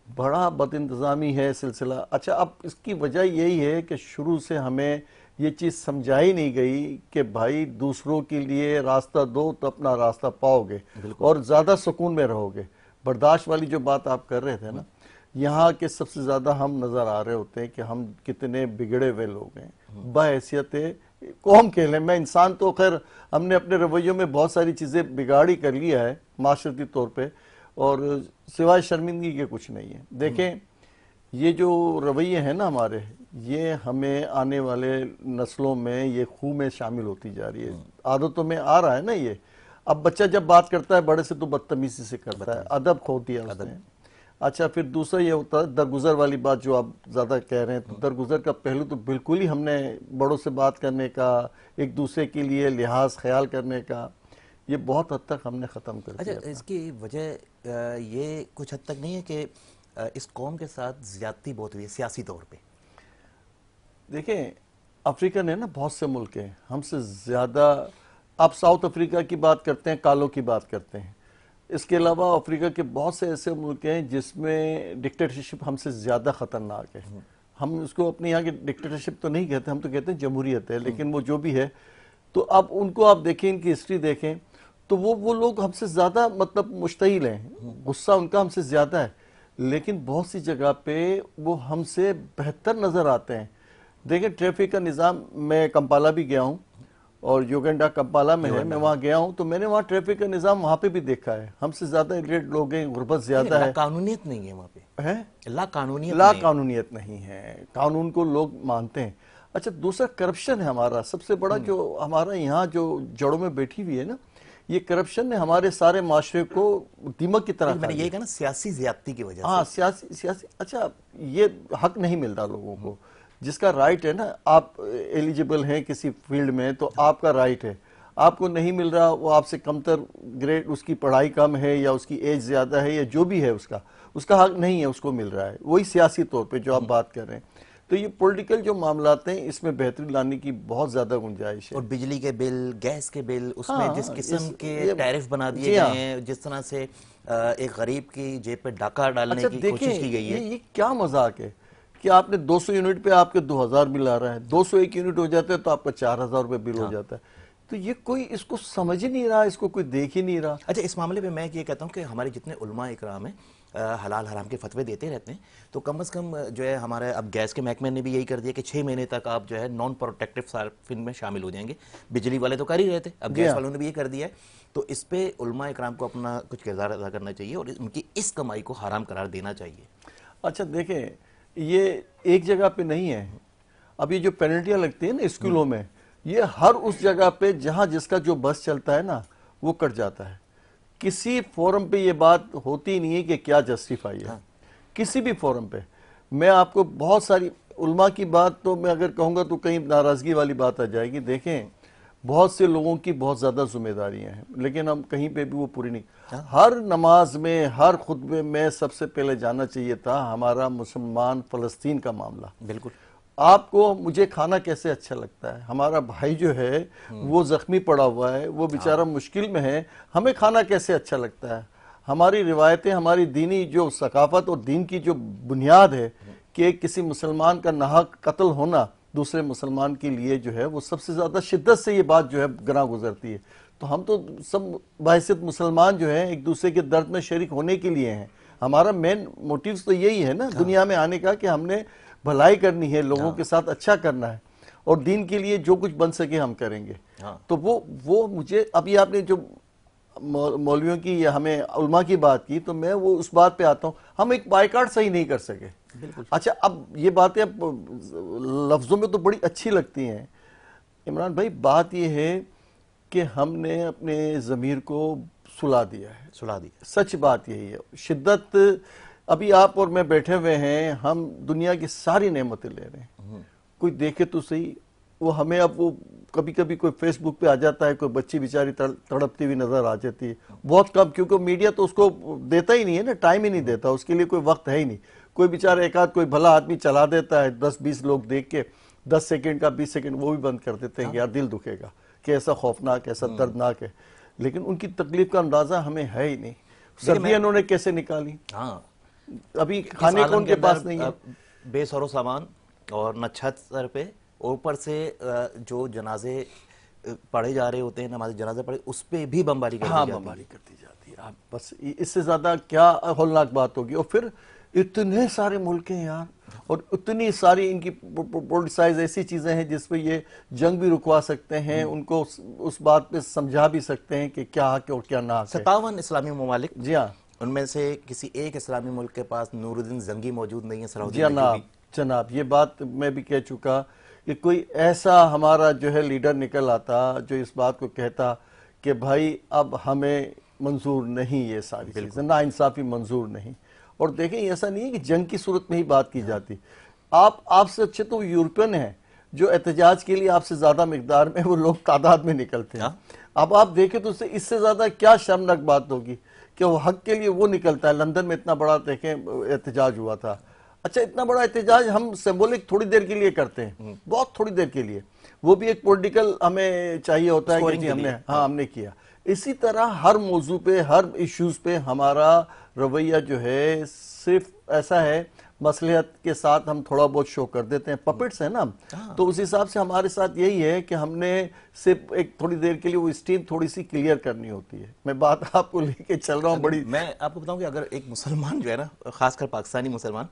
بڑا بد انتظامی ہے سلسلہ. اچھا، اب اس کی وجہ یہی ہے کہ شروع سے ہمیں یہ چیز سمجھائی نہیں گئی کہ بھائی دوسروں کے لیے راستہ دو تو اپنا راستہ پاؤ گے اور زیادہ سکون میں رہو گے. برداشت والی جو بات آپ کر رہے تھے نا، یہاں کے سب سے زیادہ ہم نظر آ رہے ہوتے ہیں کہ ہم کتنے بگڑے ہوئے لوگ ہیں بحیثیت قوم کے لئے. میں انسان تو خیر ہم نے اپنے رویوں میں بہت ساری چیزیں بگاڑی کر لیا ہے معاشرتی طور پہ، اور سوائے شرمندگی کے کچھ نہیں ہے. دیکھیں یہ جو رویے ہیں نا ہمارے، یہ ہمیں آنے والے نسلوں میں یہ خون میں شامل ہوتی جا رہی ہے، عادتوں میں آ رہا ہے نا یہ. اب بچہ جب بات کرتا ہے بڑے سے تو بدتمیزی سے کرتا ہے، ادب کھو دیا اس نے. اچھا، پھر دوسرا یہ ہوتا ہے درگزر والی بات جو آپ زیادہ کہہ رہے ہیں. تو درگزر کا پہلو تو بالکل ہی ہم نے بڑوں سے بات کرنے کا، ایک دوسرے کے لیے لحاظ خیال کرنے کا، یہ بہت حد تک ہم نے ختم کر دیا. اچھا، اس کی وجہ یہ کچھ حد تک نہیں ہے کہ اس قوم کے ساتھ زیادتی بہت ہوئی ہے سیاسی طور پہ؟ دیکھیں افریقہ نے نا بہت سے ملک ہیں ہم سے زیادہ. آپ ساؤتھ افریقہ کی بات کرتے ہیں، کالوں کی بات کرتے ہیں. اس کے علاوہ افریقہ کے بہت سے ایسے ملک ہیں جس میں ڈکٹیٹرشپ ہم سے زیادہ خطرناک ہے. ہم اس کو اپنے یہاں کی ڈکٹیٹرشپ تو نہیں کہتے، ہم تو کہتے ہیں جمہوریت ہے، لیکن وہ جو بھی ہے. تو اب ان کو آپ دیکھیں، ان کی ہسٹری دیکھیں، تو وہ لوگ ہم سے زیادہ مطلب مشتعل ہیں، غصہ ان کا ہم سے زیادہ ہے، لیکن بہت سی جگہ پہ وہ ہم سے بہتر نظر آتے ہیں. دیکھیں ٹریفک کا نظام، میں کمپالا بھی گیا ہوں، اور یوگنڈا کمپالا میں ہے، میں وہاں گیا ہوں تو میں نے وہاں ٹریفک کا نظام وہاں پہ بھی دیکھا ہے. ہم سے زیادہ الیٹ لوگ ہیں، غربت زیادہ ہے. لا قانونیت نہیں ہے وہاں پہ، لا قانونیت لا قانونیت نہیں ہے، قانون کو لوگ مانتے ہیں. اچھا دوسرا کرپشن ہے ہمارا سب سے بڑا، جو ہمارا یہاں جو جڑوں میں بیٹھی ہوئی ہے نا، یہ کرپشن نے ہمارے سارے معاشرے کو دیمک کی طرح. میں نے یہ کہا نا سیاسی زیادتی کی وجہ سے. ہاں سیاسی. اچھا یہ حق نہیں ملتا لوگوں کو، جس کا رائٹ ہے نا، آپ ایلیجیبل ہیں کسی فیلڈ میں تو آپ کا رائٹ ہے، آپ کو نہیں مل رہا، وہ آپ سے کمتر گریڈ، اس کی پڑھائی کم ہے یا اس کی ایج زیادہ ہے یا جو بھی ہے، اس کا حق نہیں ہے، اس کو مل رہا ہے. وہی سیاسی طور پہ جو آپ بات کر رہے ہیں. تو یہ پولیٹیکل جو معاملات ہیں اس میں بہتری لانے کی بہت زیادہ گنجائش ہے. اور بجلی کے بل، گیس کے بل، اس میں جس قسم کے ٹیرف بنا دیے گئے ہیں، جس طرح سے ایک غریب کی جیب پہ ڈاکہ ڈالنے کی کوشش کی گئی ہے. یہ کیا مذاق ہے کہ آپ نے 200 یونٹ پہ آپ کے 2000 بل آ رہا ہے، 201 یونٹ ہو جاتا ہے تو آپ کا 4000 روپے بل ہو جاتا ہے. تو یہ کوئی اس کو سمجھ ہی نہیں رہا، اس کو کوئی دیکھ ہی نہیں رہا. اچھا اس معاملے پہ میں یہ کہتا ہوں کہ ہمارے جتنے علماء اکرام ہیں حلال حرام کے فتوے دیتے رہتے ہیں، تو کم از کم جو ہے ہمارے اب گیس کے محکمے نے بھی یہی کر دیا کہ 6 مہینے تک آپ جو ہے نان پروٹیکٹیو صارفین میں شامل ہو جائیں گے. بجلی والے تو کر ہی رہے تھے، اب گیس والوں نے بھی یہ کر دیا ہے. تو اس پہ علماء اکرام کو اپنا کچھ کردار ادا کرنا چاہیے اور ان کی اس کمائی کو حرام قرار دینا چاہیے. اچھا دیکھیں، یہ ایک جگہ پہ نہیں ہے. اب یہ جو پینلٹیاں لگتی ہیں نا اسکولوں میں، یہ ہر اس جگہ پہ جہاں جس کا جو بس چلتا ہے نا وہ کٹ جاتا ہے. کسی فورم پہ یہ بات ہوتی نہیں ہے کہ کیا جسٹیفائی ہے، کسی بھی فورم پہ. میں آپ کو بہت ساری علماء کی بات تو میں اگر کہوں گا تو کہیں ناراضگی والی بات آ جائے گی. دیکھیں بہت سے لوگوں کی بہت زیادہ ذمہ داریاں ہیں لیکن ہم کہیں پہ بھی وہ پوری نہیں. ہر نماز میں، ہر خطبے میں سب سے پہلے جانا چاہیے تھا ہمارا مسلمان فلسطین کا معاملہ. بالکل. آپ کو مجھے کھانا کیسے اچھا لگتا ہے، ہمارا بھائی جو ہے وہ زخمی پڑا ہوا ہے، وہ بیچارہ مشکل میں ہے، ہمیں کھانا کیسے اچھا لگتا ہے. ہماری روایتیں، ہماری دینی جو ثقافت اور دین کی جو بنیاد ہے کہ کسی مسلمان کا ناحق قتل ہونا دوسرے مسلمان کے لیے جو ہے وہ سب سے زیادہ شدت سے یہ بات جو ہے گراں گزرتی ہے. تو ہم تو سب بحیثیت مسلمان جو ہیں ایک دوسرے کے درد میں شریک ہونے کے لیے ہیں. ہمارا مین موٹیوز تو یہی ہے نا دنیا میں آنے کا، کہ ہم نے بھلائی کرنی ہے، لوگوں کے ساتھ اچھا کرنا ہے اور دین کے لیے جو کچھ بن سکے ہم کریں گے. تو وہ مجھے ابھی آپ نے جو مولویوں کی یا ہمیں علماء کی بات کی تو میں وہ اس بات پہ آتا ہوں، ہم ایک بائیکاٹ صحیح نہیں کر سکے. اچھا اب یہ باتیں اب لفظوں میں تو بڑی اچھی لگتی ہیں عمران بھائی، بات یہ ہے کہ ہم نے اپنے ضمیر کو سلا دیا ہے. سچ بات یہی ہے. شدت ابھی آپ اور میں بیٹھے ہوئے ہیں، ہم دنیا کی ساری نعمتیں لے رہے ہیں. کوئی دیکھے تو صحیح، وہ ہمیں اب وہ کبھی کبھی کوئی فیس بک پہ آ جاتا ہے، کوئی بچی بیچاری تڑپتی ہوئی نظر آ جاتی ہے، بہت کم، کیونکہ میڈیا تو اس کو دیتا ہی نہیں ہے نا، ٹائم ہی نہیں دیتا، اس کے لیے کوئی وقت ہے ہی نہیں. کوئی بیچارہ ایک آدھ کوئی بھلا آدمی چلا دیتا ہے، 10-20 لوگ دیکھ کے 10 سیکنڈ کا 20 سیکنڈ وہ بھی بند کر دیتے ہیں کہ یار دل دکھے گا کہ ایسا خوفناک، ایسا دردناک ہے. لیکن ان کی تکلیف کا اندازہ ہمیں ہے ہی نہیں. سردیاں انہوں نے کیسے نکالی، ابھی کھانے کو ان کے پاس نہیں ہے، بے سر و سامان اور نہ چھت سر پہ، اوپر سے جو جنازے پڑھے جا رہے ہوتے ہیں، نماز جنازے پڑھے، اس پہ بھی بمباری کرتی جاتی ہے. بس اس سے زیادہ کیا ہولناک بات ہوگی. اور پھر اتنے سارے ملک ہیں یار، اور اتنی ساری ان کی پولیٹیسائز ایسی چیزیں ہیں جس پہ یہ جنگ بھی رکوا سکتے ہیں، ان کو اس بات پہ سمجھا بھی سکتے ہیں کہ کیا حق ہے اور کیا نہ حق ہے. 57 اسلامی ممالک، جی ہاں، ان میں سے کسی ایک اسلامی ملک کے پاس نور الدین زنگی موجود نہیں ہے. جی جناب یہ بات میں بھی کہہ چکا کہ کوئی ایسا ہمارا جو ہے لیڈر نکل آتا جو اس بات کو کہتا کہ بھائی اب ہمیں منظور نہیں یہ ساری چیزیں، نا انصافی منظور نہیں. اور دیکھیں ایسا نہیں ہے کہ جنگ کی صورت میں ہی بات کی جاتی. آپ سے اچھے تو یورپین ہیں جو احتجاج کے لیے آپ سے زیادہ مقدار میں وہ لوگ تعداد میں نکلتے ہیں. اب آپ دیکھیں تو اس سے زیادہ کیا شرمناک بات ہوگی کہ وہ حق کے لیے وہ نکلتا ہے. لندن میں اتنا بڑا دیکھیں احتجاج ہوا تھا. اچھا اتنا بڑا احتجاج ہم سمبولک تھوڑی دیر کے لیے کرتے ہیں، بہت تھوڑی دیر کے لیے، وہ بھی ایک پولیٹیکل ہمیں چاہیے ہوتا ہے کہ ہم نے کیا. اسی طرح ہر موضوع پہ، ہر ایشوز پہ ہمارا رویہ جو ہے صرف ایسا ہے مصلحت کے ساتھ ہم تھوڑا بہت شو کر دیتے ہیں، پپٹس ہیں نا. تو اس حساب سے ہمارے ساتھ یہی ہے کہ ہم نے صرف ایک تھوڑی دیر کے لیے وہ اسٹیم تھوڑی سی کلیئر کرنی ہوتی ہے. میں بات آپ کو لے کے چل رہا ہوں بڑی. میں آپ کو بتاؤں کہ اگر ایک مسلمان جو ہے نا، خاص کر پاکستانی مسلمان،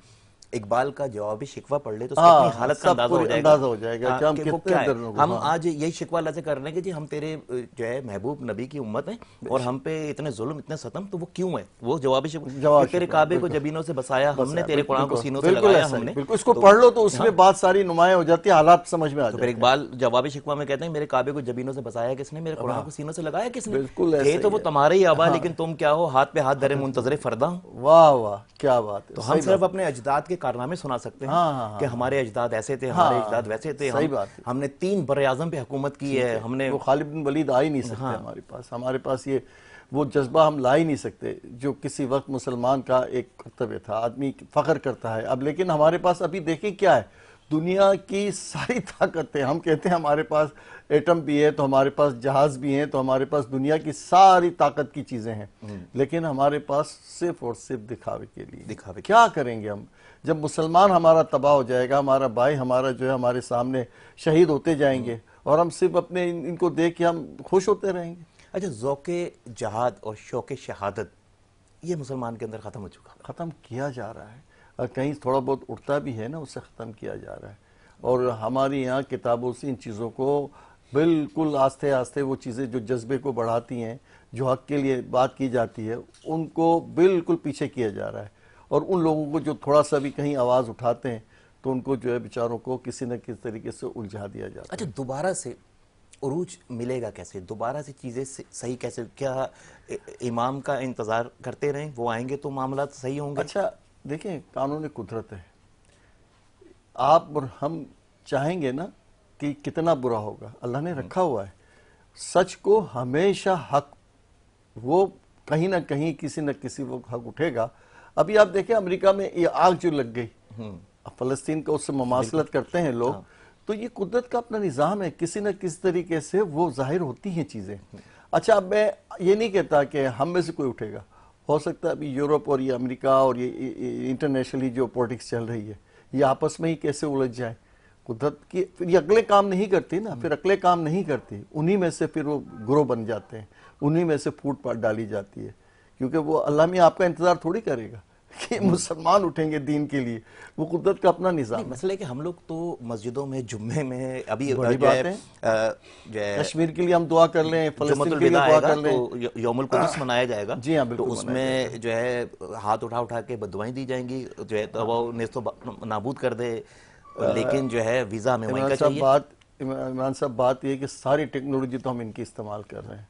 اقبال کا جوابی شکوہ پڑھ لے تو اس کی اپنی حالت کا اندازہ ہو جائے گا کہ ہم وہ کتنے کیا ہے۔ درنوں ہم آج یہی شکوہ اللہ سے کر رہے ہیں کہ جی ہم تیرے جو ہے محبوب نبی کی امت ہیں اور ہم پہ اتنے ظلم اتنے ستم، تو وہ کیوں ہے؟ وہ جوابی شکوہ کہ تیرے کعبے کو جبینوں سے بسایا ہم نے، تیرے قرآن کو سینوں سے لگایا ہم نے۔ بالکل، اس کو پڑھ لو تو اس میں بات ساری نمایاں ہو جاتی ہے، حالات سمجھ میں آ تو جاتے پھر ہیں۔ اقبال جوابی شکوہ میں کہتے ہیں میرے کعبے کو جبینوں سے بسایا کس نے، میرے قرآن کو سینوں سے لگایا کس نے؟ بالکل ایسے تھے تو وہ تمہارے ہی آبا، لیکن تم کیا ہو، ہاتھ پہ ہاتھ دھرے منتظر فردہ ہو۔ واہ واہ کیا بات ہے۔ تو ہم صرف اپنے اجداد کے کارنامے سنا سکتے ہیں کہ ہمارے اجداد ایسے تھے، ہمارے اجداد ویسے تھے، ہم نے 3 براعظم پہ حکومت کی ہے، ہم نے وہ خالد بن ولید آ ہی نہیں سکتے ہمارے پاس یہ وہ جذبہ ہم لا ہی نہیں سکتے جو کسی وقت مسلمان کا ایک کرتویہ تھا، آدمی فخر کرتا ہے اب۔ لیکن ہمارے پاس ابھی دیکھیں کیا ہے، دنیا کی ساری طاقتیں، ہم کہتے ہیں ہمارے پاس ایٹم بھی ہے تو ہمارے پاس جہاز بھی ہیں تو ہمارے پاس دنیا کی ساری طاقت کی چیزیں ہیں، لیکن ہمارے پاس صرف اور صرف دکھاوے کے لیے۔ کیا کریں گے ہم جب مسلمان ہمارا تباہ ہو جائے گا، ہمارا بھائی ہمارا جو ہے ہمارے سامنے شہید ہوتے جائیں گے اور ہم صرف اپنے ان کو دیکھ کے ہم خوش ہوتے رہیں گے؟ اچھا، ذوق جہاد اور شوق شہادت یہ مسلمان کے اندر ختم ہو چکا، ختم کیا جا رہا ہے، اور کہیں تھوڑا بہت اٹھتا بھی ہے نا اسے ختم کیا جا رہا ہے۔ اور ہماری یہاں کتابوں سے ان چیزوں کو بالکل آہستہ آہستہ وہ چیزیں جو جذبے کو بڑھاتی ہیں، جو حق کے لیے بات کی جاتی ہے، ان کو بالکل پیچھے کیا جا رہا ہے، اور ان لوگوں کو جو تھوڑا سا بھی کہیں آواز اٹھاتے ہیں تو ان کو جو ہے بیچاروں کو کسی نہ کسی طریقے سے الجھا دیا جاتا ہے۔ اچھا دوبارہ سے عروج ملے گا کیسے؟ دوبارہ سے چیزیں صحیح کیسے؟ کیا امام کا انتظار کرتے رہیں، وہ آئیں گے تو معاملات صحیح ہوں گے؟ اچھا دیکھیں، قانون قدرت ہے، آپ اور ہم چاہیں گے نا کہ کتنا برا ہوگا، اللہ نے رکھا ہوا ہے سچ کو ہمیشہ حق، وہ کہیں نہ کہیں کسی نہ کسی وقت حق اٹھے گا۔ ابھی آپ دیکھیں امریکہ میں یہ آگ جو لگ گئی، فلسطین کا اس سے مماثلت کرتے ہیں لوگ، تو یہ قدرت کا اپنا نظام ہے، کسی نہ کسی طریقے سے وہ ظاہر ہوتی ہیں چیزیں۔ اچھا اب میں یہ نہیں کہتا کہ ہم میں سے کوئی اٹھے گا، ہو سکتا ہے ابھی یورپ اور یہ امریکہ اور یہ انٹرنیشنلی جو پولیٹکس چل رہی ہے یہ آپس میں ہی کیسے الجھ جائیں، قدرت کی پھر یہ عقلیں کام نہیں کرتی نا، پھر عقلیں کام نہیں کرتی، انہی میں سے پھر وہ گروہ بن جاتے ہیں، انہی میں سے پھوٹ پاٹ ڈالی جاتی ہے، کیونکہ وہ اللہ میں آپ کا انتظار تھوڑی کرے گا کہ مسلمان اٹھیں گے دین کے لیے، وہ قدرت کا اپنا نظام ہے۔ مسئلہ ہے کہ ہم لوگ تو مسجدوں میں جمعے میں ابھی بڑی بات ہے، کشمیر کے لیے ہم دعا کر لیں، فلسطین کے لیے دعا کر لیں، تو یوم القدس منایا جائے گا، جی ہاں بالکل، تو اس میں جو ہے ہاتھ اٹھا کے بددعائیں دی جائیں گی، جو ہے تو وہ نیست و نابود کر دے، لیکن جو ہے ویزا ہمیں وہیں کا چاہیے۔ عمران صاحب بات یہ ہے کہ ساری ٹیکنالوجی تو ہم ان کی استعمال کر رہے ہیں،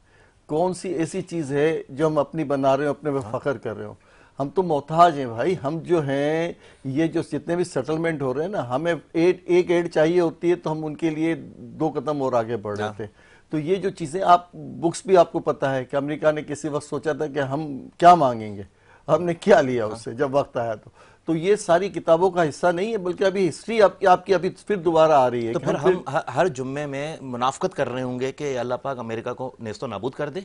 کون سی ایسی چیز ہے جو ہم اپنی بنا رہے ہوں، اپنے پہ فخر کر رہے ہوں؟ ہم تو محتاج ہیں بھائی، ہم جو ہیں یہ جو جتنے بھی سیٹلمنٹ ہو رہے ہیں نا، ہمیں ایک ایڈ چاہیے ہوتی ہے تو ہم ان کے لیے 2 قدم اور آگے بڑھ رہے تھے۔ تو یہ جو چیزیں آپ بکس بھی آپ کو پتہ ہے کہ امریکہ نے کسی وقت سوچا تھا کہ ہم کیا مانگیں گے، ہم نے کیا لیا اس سے جب وقت آیا تو یہ ساری کتابوں کا حصہ نہیں ہے، بلکہ ابھی ہسٹری آپ کی ابھی پھر دوبارہ آ رہی ہے۔ تو پھر ہم ہر جمعے میں منافقت کر رہے ہوں گے کہ اللہ پاک امریکہ کو نیست و نابود کر دے۔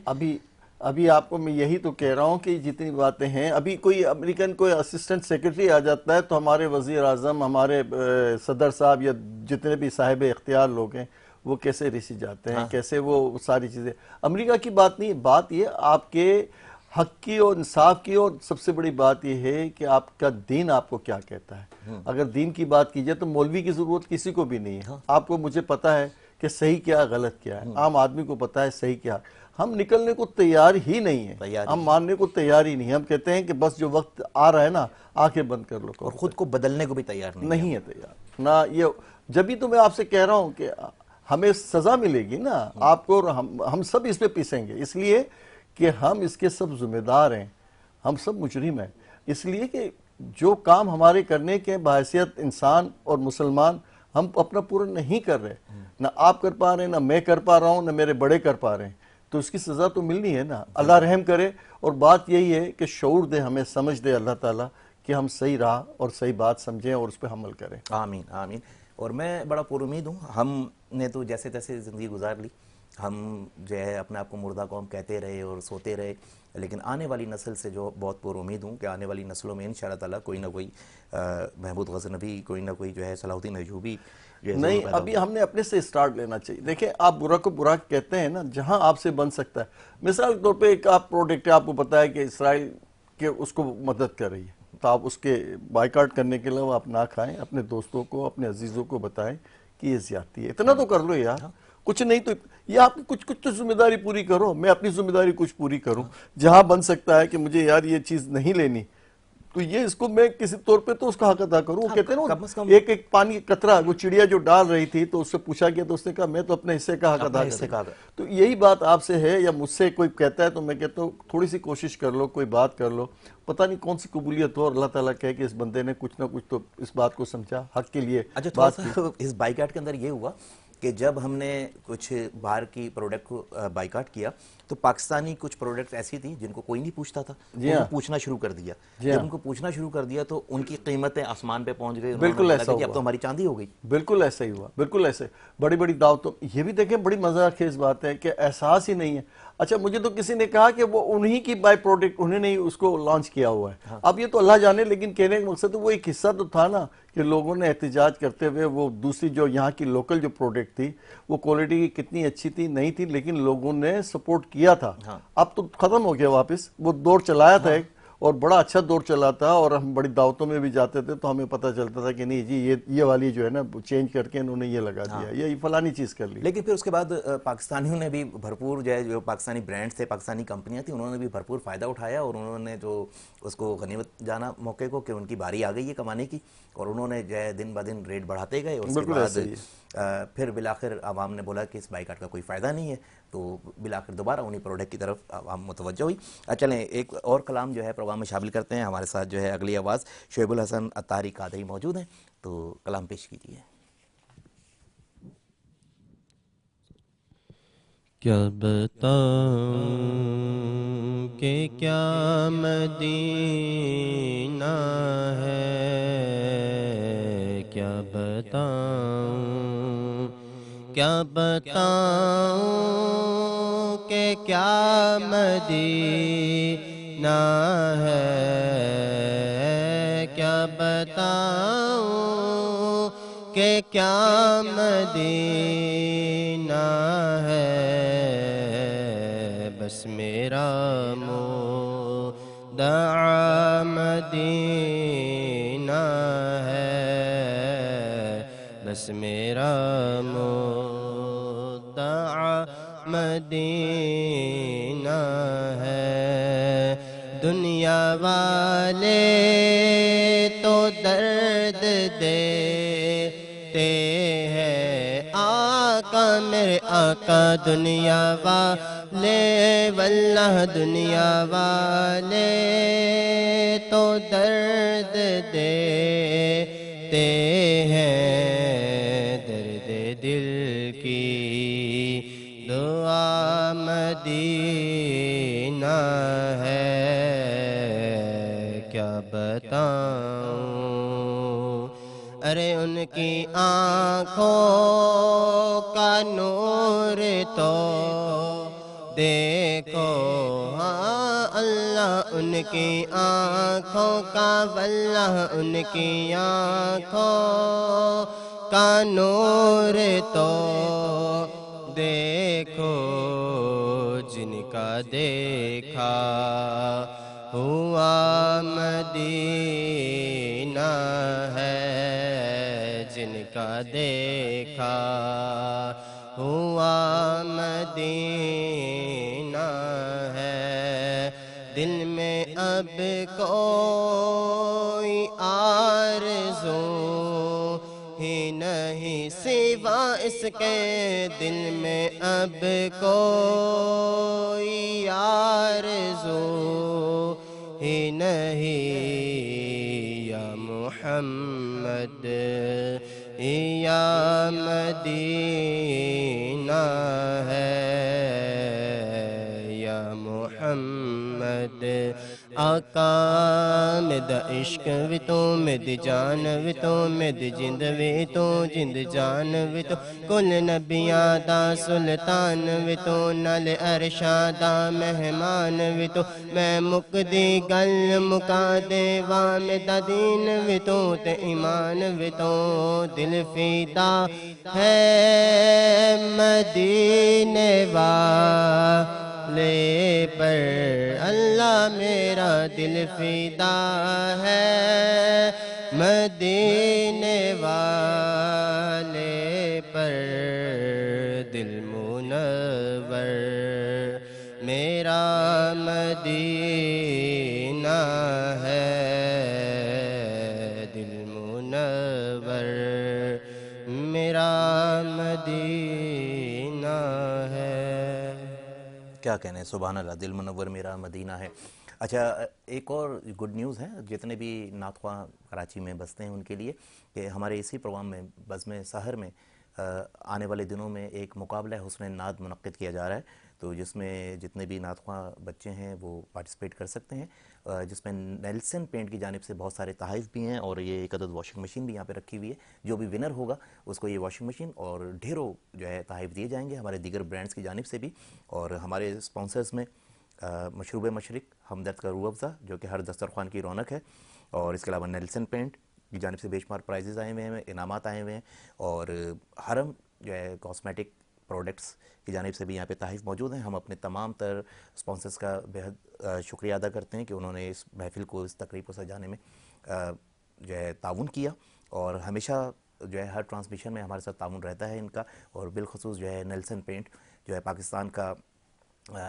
ابھی آپ کو میں یہی تو کہہ رہا ہوں کہ جتنی باتیں ہیں، ابھی کوئی امریکن کوئی اسسٹنٹ سیکرٹری آ جاتا ہے تو ہمارے وزیر اعظم، ہمارے صدر صاحب یا جتنے بھی صاحب اختیار لوگ ہیں وہ کیسے رسی جاتے ہیں، کیسے وہ ساری چیزیں۔ امریکہ کی بات نہیں، بات یہ آپ کے حق کی اور انصاف کی، اور سب سے بڑی بات یہ ہے کہ آپ کا دین آپ کو کیا کہتا ہے۔ اگر دین کی بات کی جائے تو مولوی کی ضرورت کسی کو بھی نہیں ہے، آپ کو مجھے پتہ ہے کہ صحیح کیا غلط کیا ہے، عام آدمی کو پتہ ہے صحیح کیا، ہم نکلنے کو تیار ہی نہیں ہیں، ہم ماننے کو تیار ہی نہیں، ہم کہتے ہیں کہ بس جو وقت آ رہا ہے نا آنکھیں بند کر لو، اور خود کو بدلنے کو بھی تیار نہیں ہے تیار نہ۔ یہ جبھی تو میں آپ سے کہہ رہا ہوں کہ ہمیں سزا ملے گی نا، آپ کو، ہم سب اس پہ پیسیں گے، اس لیے کہ ہم اس کے سب ذمہ دار ہیں، ہم سب مجرم ہیں، اس لیے کہ جو کام ہمارے کرنے کے بحیثیت انسان اور مسلمان ہم اپنا پورا نہیں کر رہے، نہ آپ کر پا رہے ہیں، نہ میں کر پا رہا ہوں، نہ میرے بڑے کر پا رہے ہیں، تو اس کی سزا تو ملنی ہے نا۔ اللہ رحم کرے، اور بات یہی ہے کہ شعور دے، ہمیں سمجھ دے اللہ تعالیٰ کہ ہم صحیح راہ اور صحیح بات سمجھیں اور اس پہ عمل کریں۔ آمین آمین۔ اور میں بڑا پر امید ہوں، ہم نے تو جیسے تیسے زندگی گزار لی، ہم جو ہے اپنے آپ کو مردہ قوم کہتے رہے اور سوتے رہے، لیکن آنے والی نسل سے جو بہت پر امید ہوں کہ آنے والی نسلوں میں انشاءاللہ تعالیٰ کوئی نہ کوئی محمود غزنوی، کوئی نہ کوئی جو ہے صلاح الدین ایوبی نہیں، ابھی ہم نے اپنے سے سٹارٹ لینا چاہیے۔ دیکھیں آپ برا کو برا کہتے ہیں نا، جہاں آپ سے بن سکتا ہے، مثال کے طور پہ ایک آپ پروڈکٹ ہے، آپ کو پتا ہے کہ اسرائیل کہ اس کو مدد کر رہی ہے، تو آپ اس کے بائیکاٹ کرنے کے علاوہ آپ نہ کھائیں، اپنے دوستوں کو، اپنے عزیزوں کو بتائیں کہ یہ زیادتی ہے. اتنا تو کر لو یار، کچھ نہیں تو یہ آپ کچھ تو ذمہ داری پوری کرو. میں اپنی ذمہ داری کچھ پوری کروں. جہاں بن سکتا ہے کہ مجھے یار یہ چیز نہیں لینی، تو یہ اس کو میں کسی طور پہ تو اس کا حق ادا کروں. وہ کہتے ہیں کم از نا کم ایک پانی قطرہ وہ چڑیا جو ڈال رہی تھی تو اس سے پوچھا گیا تو اس نے کہا میں تو اپنے حصے کا حق ادا کروں. تو یہی بات آپ سے ہے یا مجھ سے کوئی کہتا ہے تو میں کہتا ہوں تھوڑی سی کوشش کر لو، کوئی بات کر لو. پتہ نہیں کون سی قبولیت ہو اور اللہ تعالیٰ کہے کہ اس بندے نے کچھ نہ کچھ تو اس بات کو سمجھا، حق کے لیے اچھا تھوڑا بات کی. سا اس بائیکاٹ کے اندر یہ ہوا کہ جب ہم نے کچھ باہر کی پروڈکٹ کو بائیکاٹ کیا تو پاکستانی کچھ پروڈکٹ ایسی تھی جن کو کوئی نہیں پوچھتا تھا، ان کو پوچھنا شروع کر دیا. جب ان کو پوچھنا شروع کر دیا تو ان کی قیمتیں آسمان پہ پہنچ گئی. بالکل ایسا ہوا، اب تو ہماری چاندی ہو گئی. بالکل ایسا ہی ہوا، بالکل ایسے بڑی بڑی دعوتوں. یہ بھی دیکھیں بڑی مزاق خیز بات ہے کہ احساس ہی نہیں ہے. اچھا مجھے تو کسی نے کہا کہ وہ انہی کی بائی پروڈکٹ انہوں نے اس کو لانچ کیا ہوا ہے. اب یہ تو اللہ جانے، لیکن کہنے کا مقصد وہ ایک حصہ تو تھا نا کہ لوگوں نے احتجاج کرتے ہوئے وہ دوسری جو یہاں کی لوکل جو پروڈکٹ تھی وہ کوالٹی کی کتنی اچھی تھی نہیں تھی، لیکن لوگوں نے سپورٹ کیا تھا. اب تو ختم ہو گیا واپس. وہ دور چلایا تھا ایک، اور بڑا اچھا دور چلا تھا، اور ہم بڑی دعوتوں میں بھی جاتے تھے تو ہمیں پتہ چلتا تھا کہ نہیں جی یہ والی جو ہے نا چینج کر کے انہوں نے یہ لگا دیا، یہ فلانی چیز کر لی. لیکن پھر اس کے بعد پاکستانیوں نے بھی بھرپور جو پاکستانی برانڈز تھے، پاکستانی کمپنیاں تھیں، انہوں نے بھی بھرپور فائدہ اٹھایا اور انہوں نے جو اس کو غنیمت جانا موقع کو کہ ان کی باری آ گئی ہے کمانے کی، اور انہوں نے جو ہے دن بہ دن ریٹ بڑھاتے گئے. اور اس کے بعد پھر بالآخر عوام نے بولا کہ اس بائیکاٹ کا کوئی فائدہ نہیں ہے، تو بالآخر دوبارہ انہی پروڈکٹ کی طرف عوام متوجہ ہوئی. چلیں ایک اور کلام جو ہے پروگرام میں شامل کرتے ہیں. ہمارے ساتھ جو ہے اگلی آواز شعیب الحسن عطاری قادری موجود ہیں، تو کلام پیش کیجیے. کیا بتاؤں کہ کیا مدینہ ہے، کیا بتاؤں کیا بتاؤں کہ کیا مدینہ ہے، کیا بتاؤں کہ کیا مدینہ ہے. بس میرا مدعا مدینہ ہے، بس میرا مدعا مدینہ ہے. دنیا والے تو درد دیتے ہیں، آقا میرے آقا دنیا والے، واللہ دنیا والے تو درد دیتے ہیں. درد دل کی دعا مدینہ ہے، کیا بتاؤں. ارے ان کی آنکھوں کا نور تو دیکھو، ہاں اللہ ان کی آنکھوں کا، واللہ ان کی آنکھوں کا نور تو دیکھو. جن کا دیکھا ہوا مدینہ ہے، جن کا دیکھا ہوا مدینہ ہے. دل میں اب کوئی آرزو ہی نہیں سوا اس کے، دل میں اب کوئی آرزو ہی نہیں. یا محمد یا مدینہ ہے، یا محمد آقا مد عشق وی تو مد جان وی تو مد جند وی تو جند جان وی تو کل نبیاں دا سلطان وی تو نال ارشاں دا مہمان وی تو میں مکدی گل مکا دے وامدہ دین وی تو تے ایمان وی تو دل فیدا ہے مدینے پر اللہ میرا دل فدا ہے مدینے والے پر دل منور میرا مدینہ ہے دل منور میرا مدینہ ہے. کیا کہنے سبحان اللہ، دل منور میرا مدینہ ہے. اچھا ایک اور گڈ نیوز ہے جتنے بھی نعت خواں کراچی میں بستے ہیں ان کے لیے کہ ہمارے اسی پروگرام میں بزم سحر میں آنے والے دنوں میں ایک مقابلہ حسن نعت منعقد کیا جا رہا ہے، تو جس میں جتنے بھی نعت خواں بچے ہیں وہ پارٹیسپیٹ کر سکتے ہیں، جس میں نیلسن پینٹ کی جانب سے بہت سارے تحائف بھی ہیں اور یہ ایک عدد واشنگ مشین بھی یہاں پہ رکھی ہوئی ہے. جو بھی ونر ہوگا اس کو یہ واشنگ مشین اور ڈھیروں جو ہے تحائف دیے جائیں گے ہمارے دیگر برانڈز کی جانب سے بھی. اور ہمارے اسپانسرز میں مشروب مشرق ہمدرد کا روح افزا جو کہ ہر دسترخوان کی رونق ہے، اور اس کے علاوہ نیلسن پینٹ کی جانب سے بے شمار پرائزز آئے ہوئے ہیں، انعامات آئے ہوئے ہیں، اور حرم جو ہے کاسمیٹک پروڈکٹس کی جانب سے بھی یہاں پہ تحائف موجود ہیں. ہم اپنے تمام تر اسپانسرز کا بہت شکریہ ادا کرتے ہیں کہ انہوں نے اس محفل کو اس تقریب کو سجانے میں جو ہے تعاون کیا، اور ہمیشہ جو ہے ہر ٹرانسمیشن میں ہمارے ساتھ تعاون رہتا ہے ان کا. اور بالخصوص جو ہے نیلسن پینٹ جو ہے پاکستان کا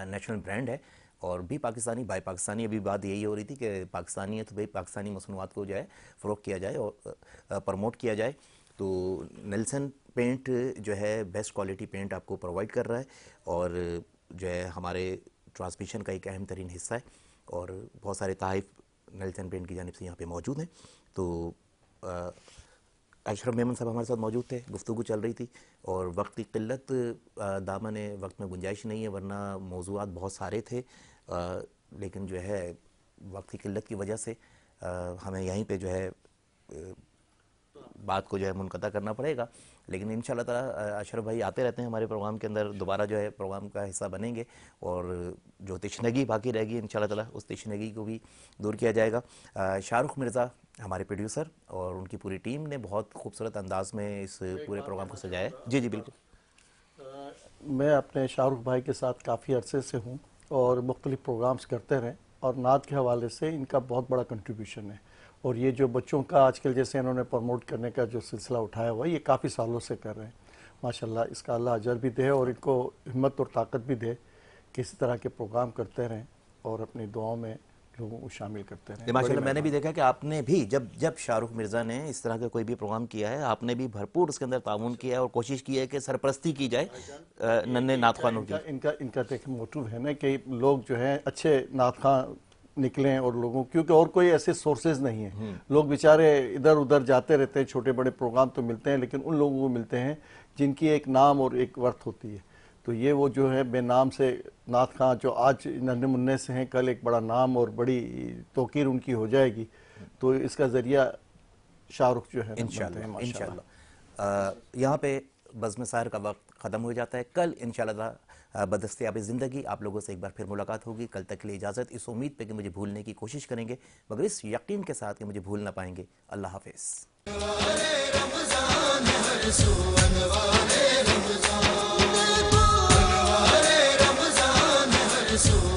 نیشنل برانڈ ہے اور بھی پاکستانی بائی پاکستانی. ابھی بات یہی ہو رہی تھی کہ پاکستانی ہے تو بھائی پاکستانی مصنوعات کو جو ہے فروغ کیا جائے اور پروموٹ کیا جائے. تو نیلسن پینٹ جو ہے بیسٹ کوالٹی پینٹ آپ کو پرووائڈ کر رہا ہے اور جو ہے ہمارے ٹرانسمیشن کا ایک اہم ترین حصہ ہے، اور بہت سارے تحائف نیلسن پینٹ کی جانب سے یہاں پہ موجود ہیں. تو اشرف میمن صاحب ہمارے ساتھ موجود تھے، گفتگو چل رہی تھی اور وقت کی قلت دامن وقت میں گنجائش نہیں ہے، ورنہ موضوعات بہت سارے تھے، لیکن جو ہے وقت کی قلت کی وجہ سے ہمیں یہیں پہ جو ہے بات کو جو ہے منقطع کرنا پڑے گا. لیکن انشاءاللہ تعالی اشرف بھائی آتے رہتے ہیں ہمارے پروگرام کے اندر، دوبارہ جو ہے پروگرام کا حصہ بنیں گے، اور جو تشنگی باقی رہے گی انشاءاللہ تعالی اس تشنگی کو بھی دور کیا جائے گا. شاہ رخ مرزا ہمارے پروڈیوسر اور ان کی پوری ٹیم نے بہت خوبصورت انداز میں اس پورے پروگرام کو سجایا ہے. جی جی بالکل. میں اپنے شاہ رخ بھائی کے ساتھ کافی عرصے سے ہوں اور مختلف پروگرامز کرتے رہے، اور نعت کے حوالے سے ان کا بہت بڑا کنٹریبیوشن ہے. اور یہ جو بچوں کا آج کل جیسے انہوں نے پروموٹ کرنے کا جو سلسلہ اٹھایا ہوا ہے یہ کافی سالوں سے کر رہے ہیں. ماشاءاللہ اس کا اللہ اجر بھی دے اور ان کو ہمت اور طاقت بھی دے کہ اسی طرح کے پروگرام کرتے رہیں اور اپنی دعاؤں میں لوگوں کو شامل کرتے رہیں. ماشاءاللہ میں نے بھی دیکھا کہ آپ نے بھی جب شاہ رخ مرزا نے اس طرح کا کوئی بھی پروگرام کیا ہے آپ نے بھی بھرپور اس کے اندر تعاون کیا ہے اور کوشش کی ہے کہ سرپرستی کی جائے ننھے نعت خوانوں کی. ان کا ایک موٹو ہے نا کہ لوگ جو ہیں اچھے نعت خواں نکلیں، اور لوگوں کیونکہ اور کوئی ایسے سورسز نہیں ہیں. لوگ بیچارے ادھر ادھر جاتے رہتے ہیں، چھوٹے بڑے پروگرام تو ملتے ہیں لیکن ان لوگوں کو ملتے ہیں جن کی ایک نام اور ایک ورث ہوتی ہے. تو یہ وہ جو ہے بے نام سے نعت خواں جو آج ننھے منع سے ہیں کل ایک بڑا نام اور بڑی توقیر ان کی ہو جائے گی. تو اس کا ذریعہ شاہ رخ جو ہے انشاءاللہ. یہاں پہ بزم سحر کا وقت ختم ہو جاتا ہے. کل انشاءاللہ بدستیاب زندگی آپ لوگوں سے ایک بار پھر ملاقات ہوگی. کل تک کے لیے اجازت، اس امید پہ کہ مجھے بھولنے کی کوشش کریں گے مگر اس یقین کے ساتھ کہ مجھے بھول نہ پائیں گے. اللہ حافظ. رمضان ہر سو انوار رمضان، رمضان ہر سو